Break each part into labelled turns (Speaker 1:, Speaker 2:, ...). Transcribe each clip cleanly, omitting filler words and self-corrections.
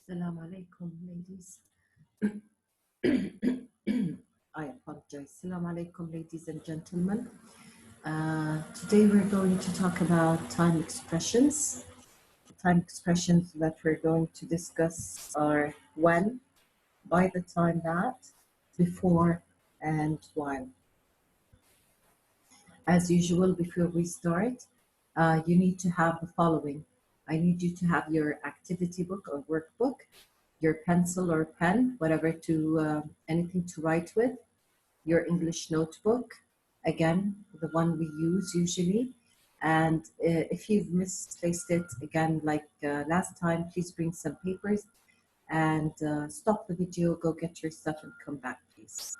Speaker 1: Assalamu alaikum, ladies. I apologize. Assalamu alaikum, ladies and gentlemen. Today we're going to talk about time expressions. The time expressions that we're going to discuss are when, by the time that, before, and while. As usual, before we start, you need to have the following. I need you to have your activity book or workbook, your pencil or pen, whatever anything to write with, your English notebook, again, the one we use usually. And if you've misplaced it, again, like last time, please bring some papers and stop the video, go get your stuff and come back, please.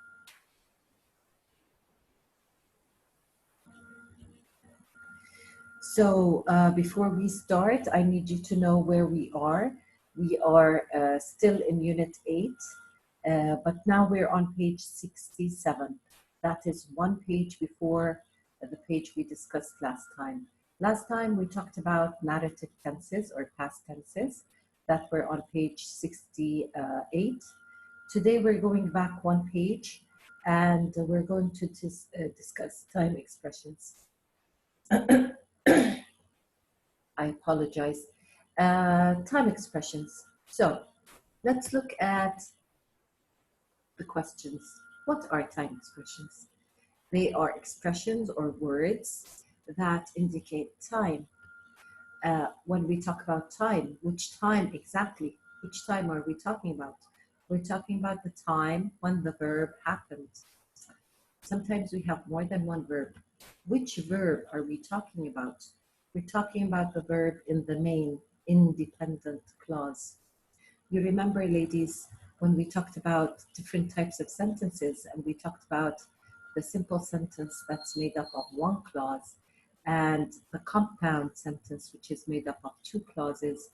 Speaker 1: So before we start, I need you to know where we are. We are still in Unit 8, but now we're on page 67. That is one page before the page we discussed last time. Last time we talked about narrative tenses or past tenses that were on page 68. Today we're going back one page and we're going to discuss time expressions. I apologize. Time expressions. So let's look at the questions. What are time expressions? They are expressions or words that indicate time. When we talk about time, which time exactly? Which time are we talking about? We're talking about the time when the verb happened. Sometimes we have more than one verb. Which verb are we talking about? We're talking about the verb in the main independent clause. You remember, ladies, when we talked about different types of sentences and we talked about the simple sentence that's made up of one clause and the compound sentence, which is made up of two clauses,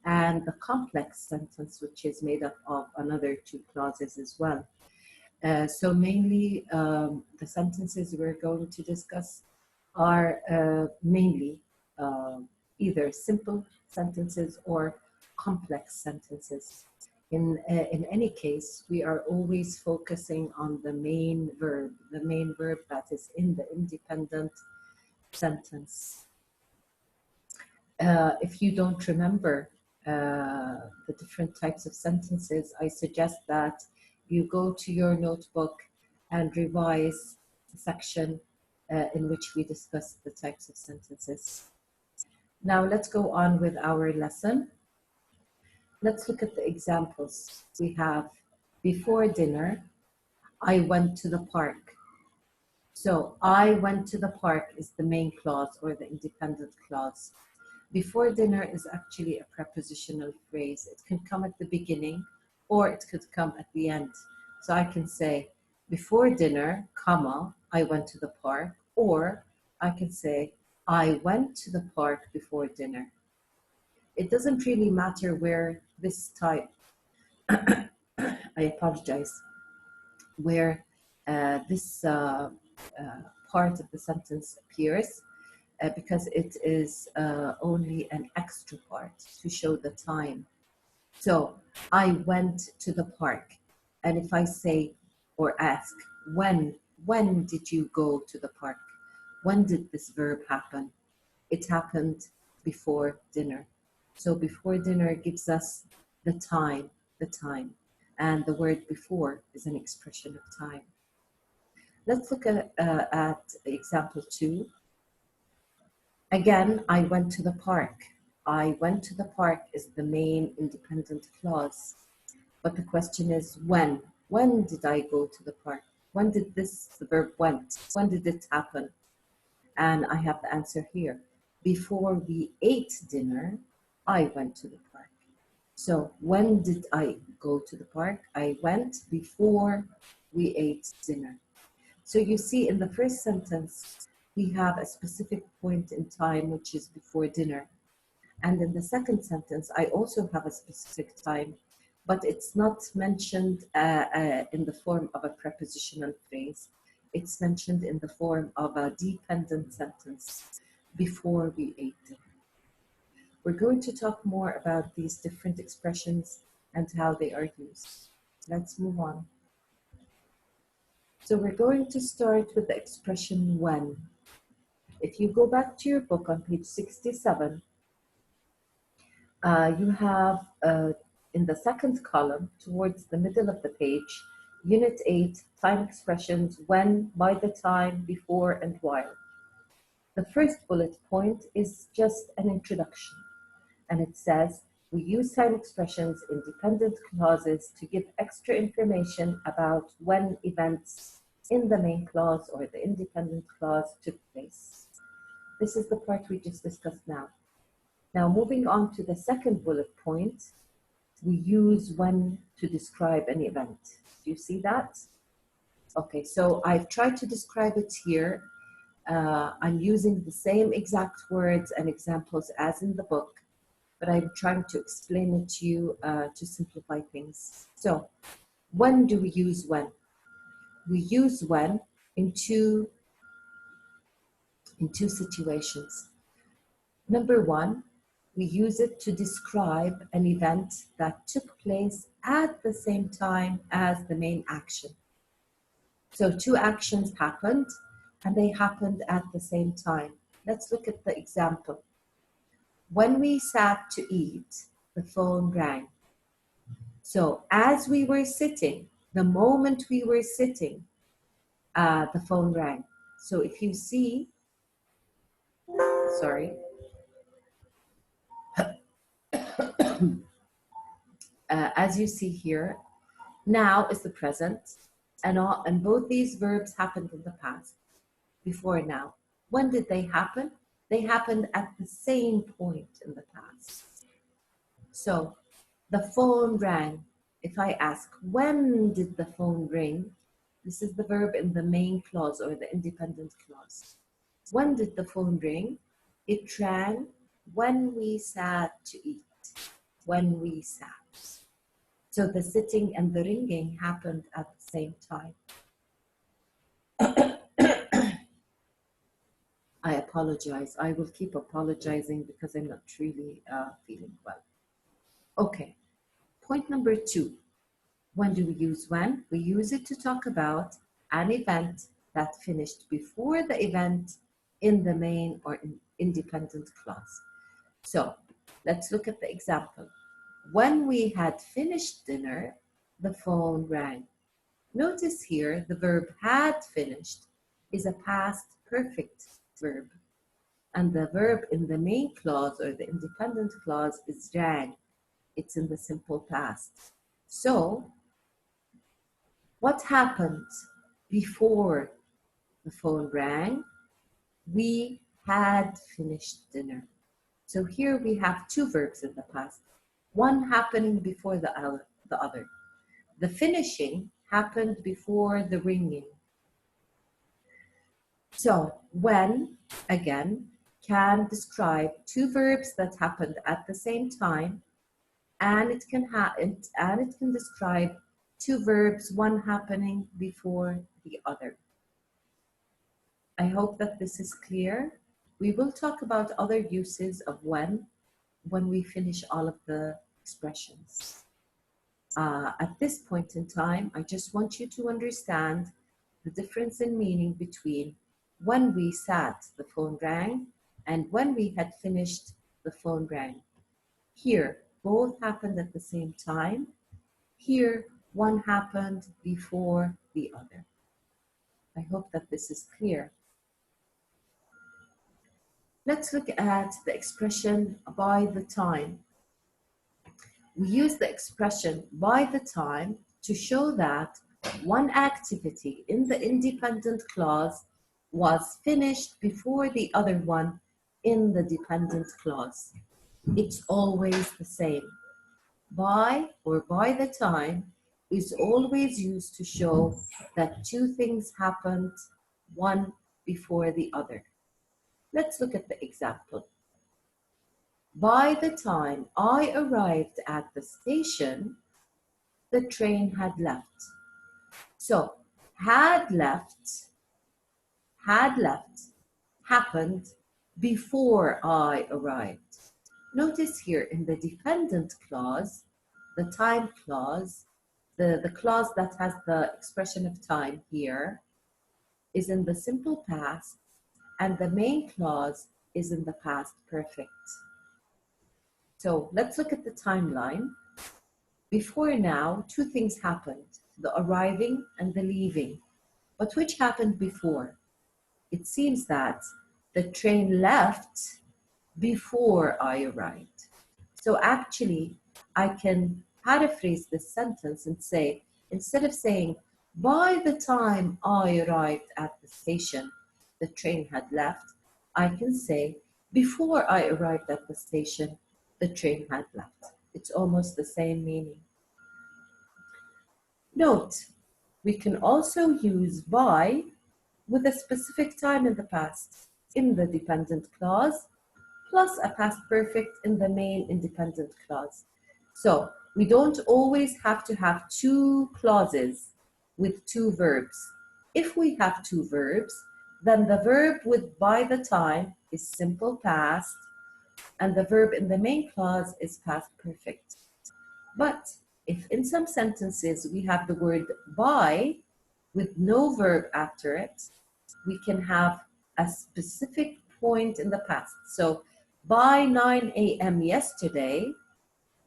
Speaker 1: and the complex sentence, which is made up of another two clauses as well. So mainly the sentences we're going to discuss are mainly either simple sentences or complex sentences. In any case, we are always focusing on the main verb that is in the independent sentence. If you don't remember the different types of sentences, I suggest that you go to your notebook and revise the section in which we discuss the types of sentences. Now let's go on with our lesson. Let's look at the examples. We have before dinner, I went to the park. So I went to the park is the main clause or the independent clause. Before dinner is actually a prepositional phrase. It can come at the beginning or it could come at the end. So I can say before dinner, comma, I went to the park, or I can say I went to the park before dinner. It doesn't really matter where this type, I apologize, where this part of the sentence appears, because it is only an extra part to show the time. So I went to the park. And if I say or ask, when did you go to the park? When did this verb happen? It happened before dinner. So before dinner gives us the time. And the word before is an expression of time. Let's look at example 2. Again, I went to the park. I went to the park is the main independent clause. But the question is when? When did I go to the park? When did the verb went? When did it happen? And I have the answer here. Before we ate dinner, I went to the park. So when did I go to the park? I went before we ate dinner. So you see in the first sentence, we have a specific point in time, which is before dinner. And in the second sentence, I also have a specific time, but it's not mentioned in the form of a prepositional phrase. It's mentioned in the form of a dependent sentence, before we ate dinner. We're going to talk more about these different expressions and how they are used. Let's move on. So we're going to start with the expression when. If you go back to your book on page 67, you have in the second column, towards the middle of the page, Unit 8, time expressions when, by the time, before, and while. The first bullet point is just an introduction, and it says, we use time expressions in dependent clauses to give extra information about when events in the main clause or the independent clause took place. This is the part we just discussed now. Now, moving on to the second bullet point, we use when to describe an event. Do you see that? Okay, so I've tried to describe it here. I'm using the same exact words and examples as in the book, but I'm trying to explain it to you to simplify things. So, when do we use when? We use when in two situations. Number one, we use it to describe an event that took place at the same time as the main action. So two actions happened, and they happened at the same time. Let's look at the example. When we sat to eat, the phone rang. So as we were sitting, the moment we were sitting, the phone rang. So if you see, sorry, as you see here, now is the present, and both these verbs happened in the past, before now. When did they happen? They happened at the same point in the past. So the phone rang. If I ask, when did the phone ring? This is the verb in the main clause or the independent clause. When did the phone ring? It rang when we sat to eat. When we sat. So the sitting and the ringing happened at the same time. I apologize. I will keep apologizing because I'm not really feeling well. Okay, point number 2. When do we use when? We use it to talk about an event that finished before the event in the main or independent clause. So let's look at the example. When we had finished dinner, the phone rang. Notice here the verb had finished is a past perfect verb, and the verb in the main clause or the independent clause is rang. It's in the simple past. So what happened before the phone rang? We had finished dinner. So here we have two verbs in the past, one happening before the other. The finishing happened before the ringing. So when, again, can describe two verbs that happened at the same time, and it can describe two verbs, one happening before the other. I hope that this is clear. We will talk about other uses of when we finish all of the expressions. At this point in time, I just want you to understand the difference in meaning between when we sat, the phone rang, and when we had finished, the phone rang. Here, both happened at the same time. Here, one happened before the other. I hope that this is clear. Let's look at the expression by the time. We use the expression by the time to show that one activity in the independent clause was finished before the other one in the dependent clause. It's always the same. By or by the time is always used to show that two things happened, one before the other. Let's look at the example. By the time I arrived at the station, the train had left. So, had left happened before I arrived. Notice here in the dependent clause, the time clause, the clause that has the expression of time here, is in the simple past, and the main clause is in the past perfect. So let's look at the timeline. Before now, two things happened, the arriving and the leaving. But which happened before? It seems that the train left before I arrived. So actually, I can paraphrase this sentence and say, instead of saying, by the time I arrived at the station, the train had left, I can say, before I arrived at the station, the train had left. It's almost the same meaning. Note, we can also use by with a specific time in the past in the dependent clause, plus a past perfect in the main independent clause. So we don't always have to have two clauses with two verbs. If we have two verbs, then the verb with by the time is simple past, and the verb in the main clause is past perfect. But if in some sentences we have the word by with no verb after it, we can have a specific point in the past. So by 9 a.m. yesterday,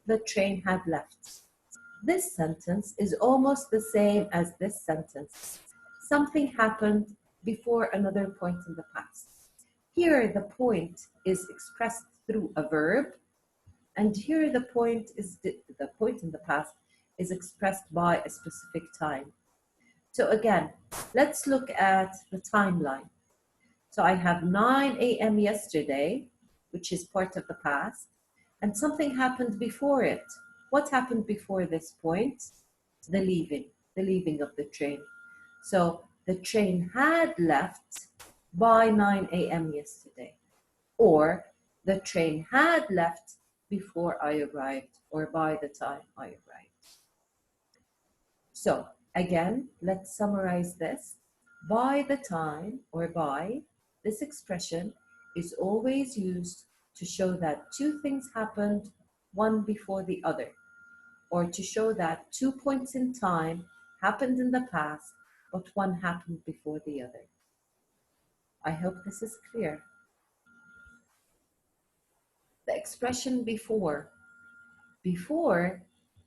Speaker 1: the train had left. This sentence is almost the same as this sentence. Something happened before another point in the past. Here the point is expressed through a verb, and here the point in the past is expressed by a specific time. So again, let's look at the timeline. So I have 9 a.m. yesterday, which is part of the past, and something happened before it. What happened before this point? The leaving of the train. So the train had left by 9 a.m. yesterday, or the train had left before I arrived, or by the time I arrived. So again, let's summarize this. By the time, or by, this expression is always used to show that two things happened, one before the other, or to show that 2 points in time happened in the past, but one happened before the other. I hope this is clear. The expression before. Before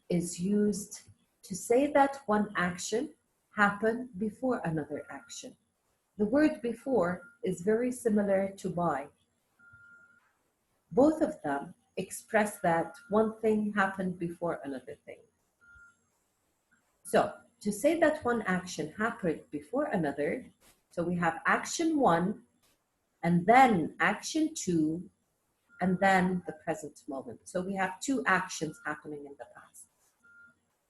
Speaker 1: is used to say that one action happened before another action. The word before is very similar to by. Both of them express that one thing happened before another thing. So to say that one action happened before another, so we have action 1, and then action 2, and then the present moment. So we have two actions happening in the past.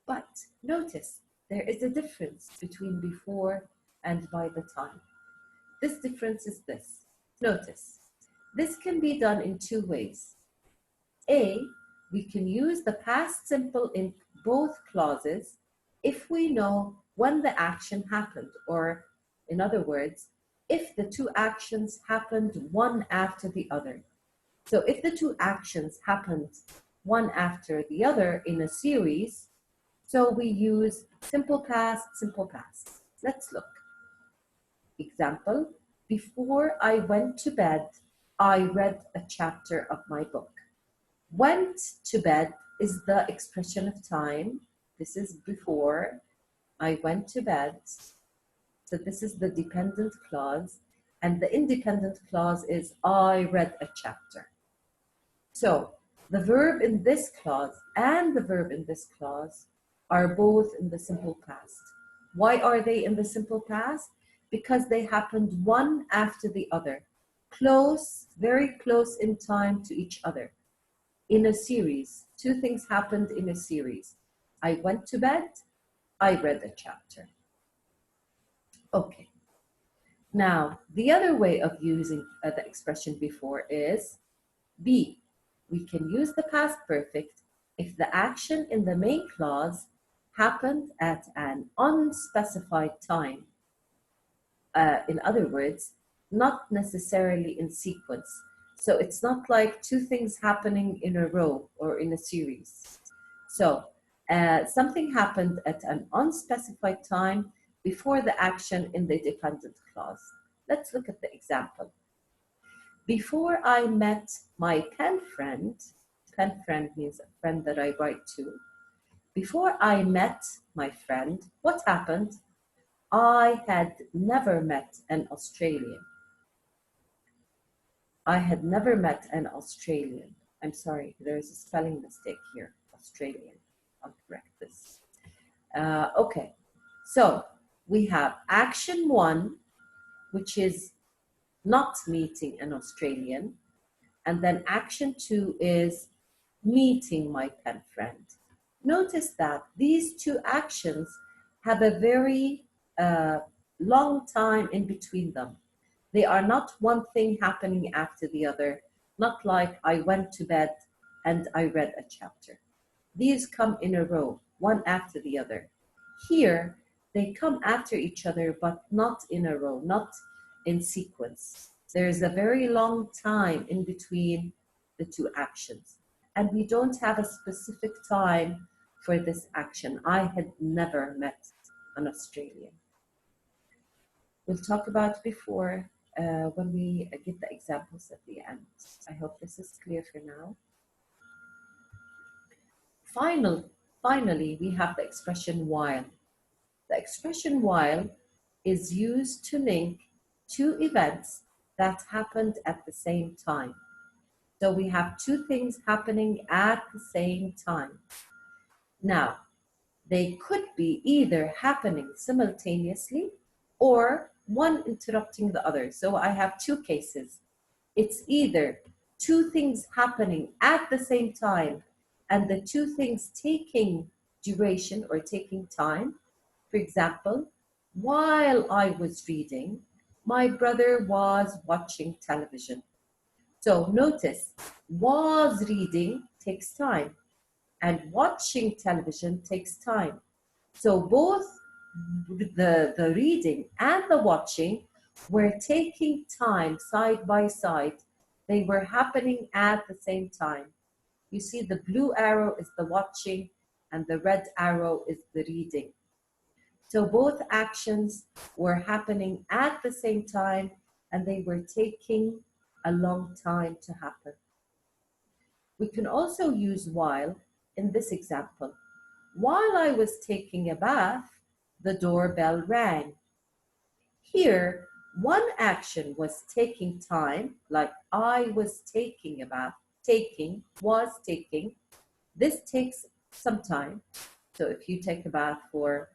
Speaker 1: But notice, there is a difference between before and by the time. This difference is this. Notice, this can be done in two ways. A, we can use the past simple in both clauses if we know when the action happened, or in other words, if the two actions happened one after the other. So if the two actions happened one after the other in a series, so we use simple past, simple past. Let's look. Example, before I went to bed, I read a chapter of my book. Went to bed is the expression of time. This is before I went to bed. So this is the dependent clause, and the independent clause is I read a chapter. So the verb in this clause and the verb in this clause are both in the simple past. Why are they in the simple past? Because they happened one after the other, close, very close in time to each other. In a series, two things happened in a series. I went to bed, I read a chapter. Okay. Now, the other way of using the expression before is B. We can use the past perfect if the action in the main clause happened at an unspecified time. In other words, not necessarily in sequence. So it's not like two things happening in a row or in a series. So Something happened at an unspecified time before the action in the dependent clause. Let's look at the example. Before I met my pen friend means a friend that I write to. Before I met my friend, what happened? I had never met an Australian. I had never met an Australian. I'm sorry, there's a spelling mistake here, Australian. I'll correct this. Okay, so we have action 1, which is not meeting an Australian, and then action 2 is meeting my pen friend. Notice that these two actions have a very long time in between them. They are not one thing happening after the other, not like I went to bed and I read a chapter. These come in a row, one after the other. Here, they come after each other, but not in a row, not in sequence. There's a very long time in between the two actions. And we don't have a specific time for this action. I had never met an Australian. We'll talk about before when we get the examples at the end. I hope this is clear for now. Finally, we have the expression while. The expression while is used to link two events that happened at the same time. So we have two things happening at the same time. Now, they could be either happening simultaneously or one interrupting the other. So I have two cases. It's either two things happening at the same time and the two things taking duration or taking time. For example, while I was reading, my brother was watching television. So notice, was reading takes time and watching television takes time. So both the reading and the watching were taking time side by side. They were happening at the same time. You see the blue arrow is the watching and the red arrow is the reading. So both actions were happening at the same time and they were taking a long time to happen. We can also use while in this example. While I was taking a bath, the doorbell rang. Here, one action was taking time, like I was taking a bath, was taking. This takes some time. So if you take a bath for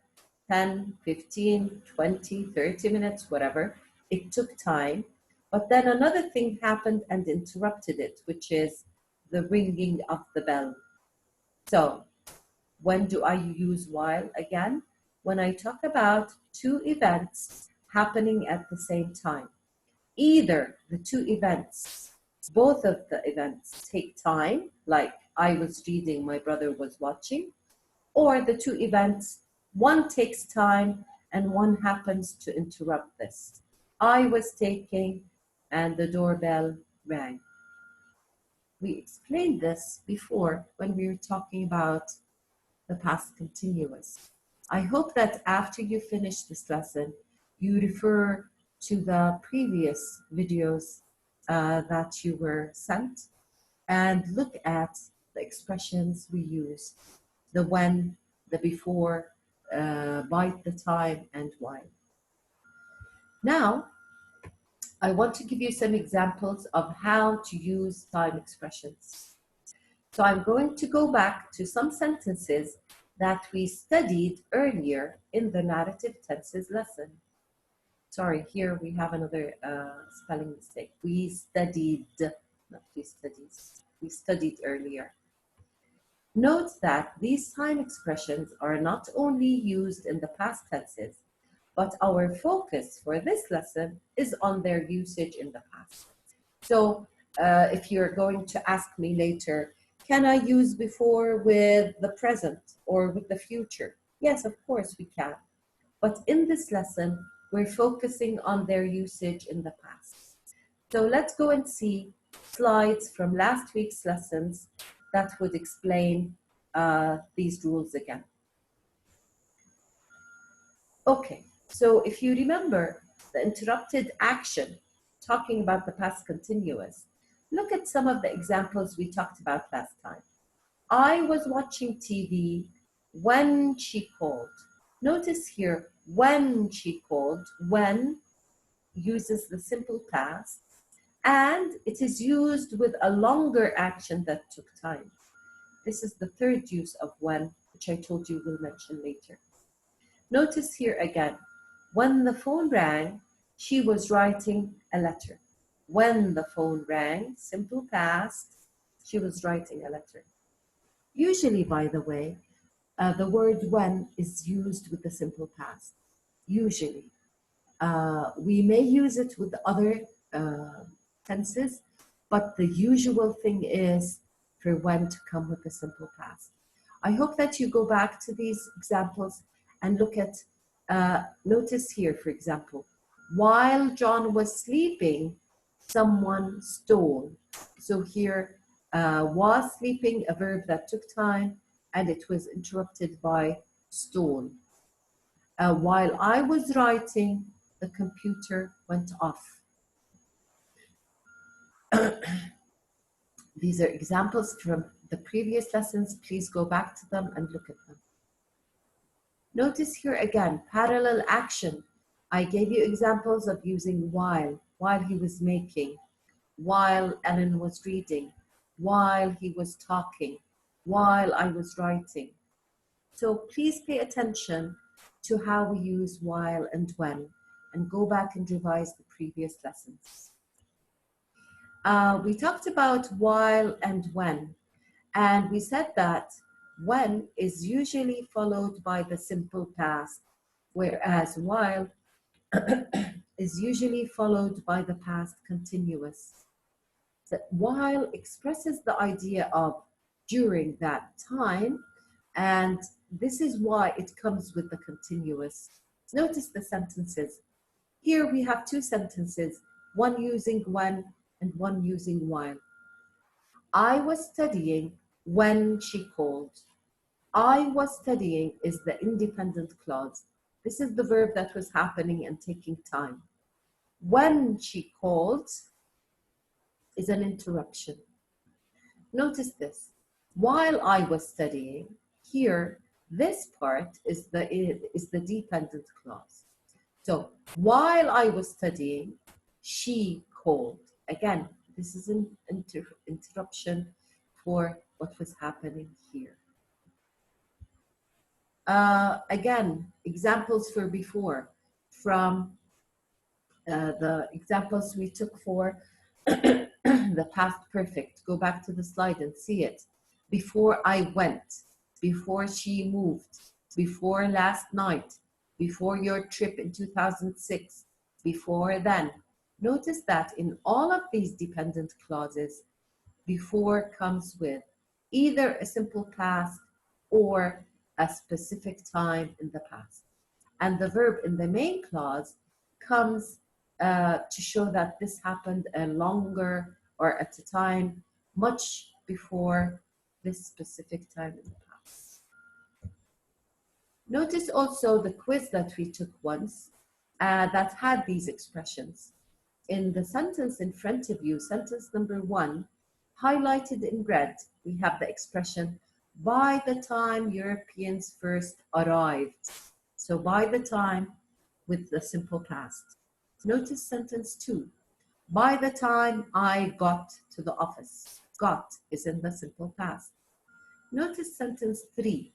Speaker 1: 10, 15, 20, 30 minutes, whatever, it took time. But then another thing happened and interrupted it, which is the ringing of the bell. So when do I use while again? When I talk about two events happening at the same time. Either the two events, both of the events take time, like I was reading, my brother was watching, or the two events, one takes time and one happens to interrupt this. I was taking and the doorbell rang. We explained this before when we were talking about the past continuous. I hope that after you finish this lesson, you refer to the previous videos that you were sent and look at the expressions we use, the when, the before, by the time, and why. Now, I want to give you some examples of how to use time expressions. So I'm going to go back to some sentences that we studied earlier in the narrative tenses lesson. Sorry, here we have another spelling mistake. We studied, not we studies. We studied earlier. Note that these time expressions are not only used in the past tenses, but our focus for this lesson is on their usage in the past. So if you're going to ask me later, can I use before with the present or with the future? Yes, of course we can. But in this lesson, we're focusing on their usage in the past. So let's go and see slides from last week's lessons that would explain these rules again. Okay, so if you remember the interrupted action, talking about the past continuous, look at some of the examples we talked about last time. I was watching TV when she called. Notice here, when she called, when uses the simple past, and it is used with a longer action that took time. This is the third use of when, which I told you we'll mention later. Notice here again, when the phone rang, she was writing a letter. When the phone rang, simple past, she was writing a letter. Usually, by the way, the word when is used with the simple past. Usually. We may use it with other tenses, but the usual thing is for when to come with the simple past. I hope that you go back to these examples and look at, notice here, for example, while John was sleeping, someone stole. So here, was sleeping, a verb that took time, and it was interrupted by stole. While I was writing, the computer went off. These are examples from the previous lessons. Please go back to them and look at them. Notice here again, parallel action. I gave you examples of using while he was making, while Ellen was reading, while he was talking, while I was writing. So please pay attention to how we use while and when, and go back and revise the previous lessons. We talked about while and when, and we said that when is usually followed by the simple past, whereas while is usually followed by the past continuous. That while expresses the idea of during that time, and this is why it comes with the continuous. Notice the sentences. Here we have two sentences, one using when and one using while. I was studying when she called. I was studying is the independent clause. This is the verb that was happening and taking time. When she called is an interruption. Notice this. While I was studying, here, this part is the dependent clause. So, while I was studying, she called. Again, this is an interruption for what was happening here. Again, examples for before, from the examples we took for the past perfect. Go back to the slide and see it. Before I went, before she moved, before last night, before your trip in 2006, before then. Notice that in all of these dependent clauses, before comes with either a simple past or a specific time in the past. And the verb in the main clause comes to show that this happened a longer or at a time much before this specific time in the past. Notice also the quiz that we took once that had these expressions. In the sentence in front of you, sentence number 1, highlighted in red, we have the expression, by the time Europeans first arrived. So by the time with the simple past. Notice sentence 2, by the time I got to the office. Got is in the simple past. Notice sentence 3,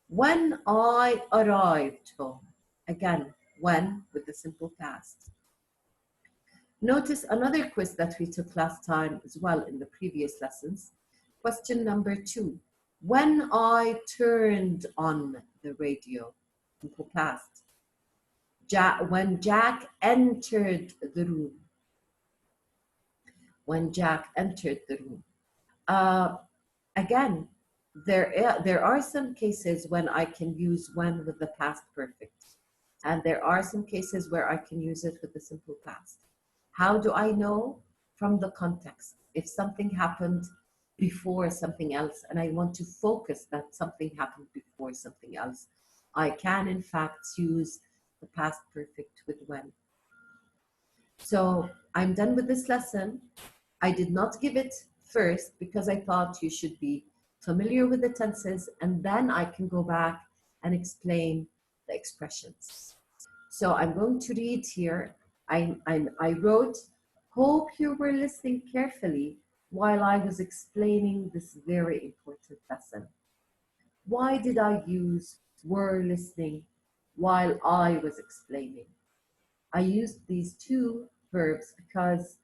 Speaker 1: when I arrived home. Again, when with the simple past. Notice another quiz that we took last time as well in the previous lessons. Question number 2, when I turned on the radio. Simple past. When Jack entered the room. When Jack entered the room. Again, there are some cases when I can use when with the past perfect. And there are some cases where I can use it with the simple past. How do I know? From the context. If something happened before something else, and I want to focus that something happened before something else, I can in fact use the past perfect with when. So I'm done with this lesson. I did not give it first because I thought you should be familiar with the tenses, and then I can go back and explain the expressions. So I'm going to read here. I wrote, hope you were listening carefully while I was explaining this very important lesson. Why did I use were listening while I was explaining? I used these two verbs because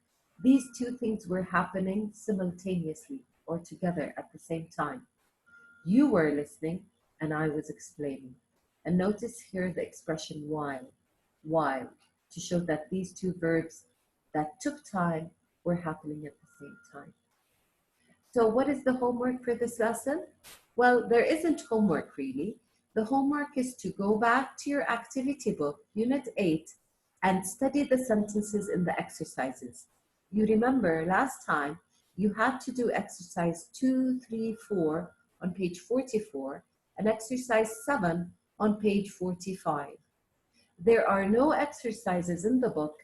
Speaker 1: these two things were happening simultaneously or together at the same time. You were listening and I was explaining. And notice here the expression while, to show that these two verbs that took time were happening at the same time. So what is the homework for this lesson? Well, there isn't homework really. The homework is to go back to your activity book, Unit 8, and study the sentences in the exercises. You remember last time you had to do exercise 2, 3, 4 on page 44 and exercise 7 on page 45. There are no exercises in the book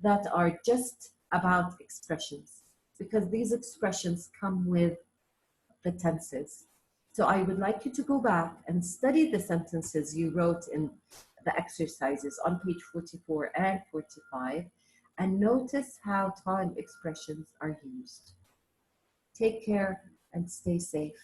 Speaker 1: that are just about expressions, because these expressions come with the tenses. So I would like you to go back and study the sentences you wrote in the exercises on page 44 and 45 and notice how time expressions are used. Take care and stay safe.